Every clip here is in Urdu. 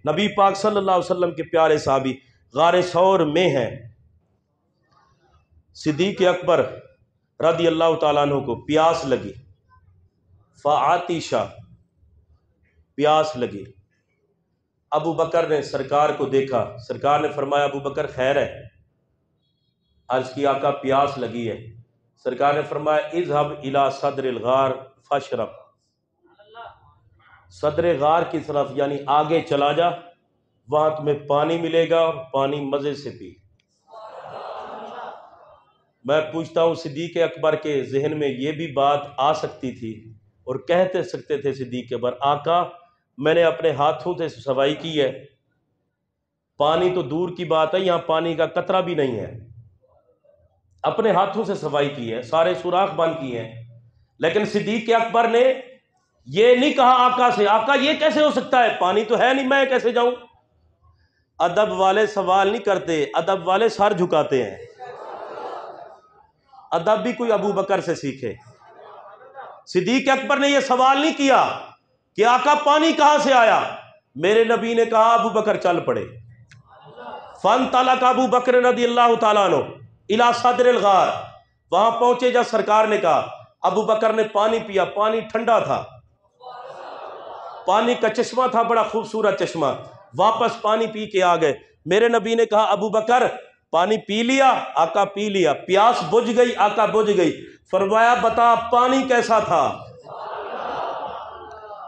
نبی پاک صلی اللہ علیہ وسلم کے پیارے صحابی غار ثور میں ہیں، صدیق اکبر رضی اللہ تعالیٰ عنہ کو پیاس لگی، فعطش، پیاس لگی۔ ابو بکر نے سرکار کو دیکھا، سرکار نے فرمایا ابو بکر خیر ہے؟ عرض کی آقا پیاس لگی ہے۔ سرکار نے فرمایا اذهب الى صدر الغار فاشرب، صدر غار کی طرف یعنی آگے چلا جا، وہاں تمہیں پانی ملے گا اور پانی مزے سے پی۔ میں پوچھتا ہوں صدیق اکبر کے ذہن میں یہ بھی بات آ سکتی تھی اور کہتے سکتے تھے صدیق اکبر آقا میں نے اپنے ہاتھوں سے صفائی کی ہے، پانی تو دور کی بات ہے، یہاں پانی کا قطرہ بھی نہیں ہے، اپنے ہاتھوں سے صفائی کی ہے، سارے سوراخ بند کیے ہیں، لیکن صدیق اکبر نے یہ نہیں کہا آقا سے آقا یہ کیسے ہو سکتا ہے، پانی تو ہے نہیں، میں کیسے جاؤں؟ ادب والے سوال نہیں کرتے، ادب والے سر جھکاتے ہیں۔ ادب بھی کوئی ابو بکر سے سیکھے۔ صدیق اکبر نے یہ سوال نہیں کیا کہ آقا پانی کہاں سے آیا، میرے نبی نے کہا ابو بکر چل پڑے۔ فانطلق ابو بکر رضی اللہ تعالیٰ عنہ الی صدر الغار، وہاں پہنچے جب سرکار نے کہا، ابو بکر نے پانی پیا، پانی ٹھنڈا تھا، پانی کا چشمہ تھا، بڑا خوبصورت چشمہ، واپس پانی پی کے آ گئے۔ میرے نبی نے کہا ابو بکر پانی پی لیا؟ آقا پی لیا۔ پیاس بجھ گئی؟ آقا بجھ گئی۔ فرمایا بتا پانی کیسا تھا؟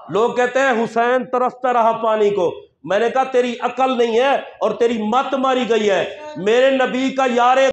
لوگ کہتے ہیں حسین ترستا رہا پانی کو، میں نے کہا تیری عقل نہیں ہے اور تیری مت ماری گئی ہے، میرے نبی کا یار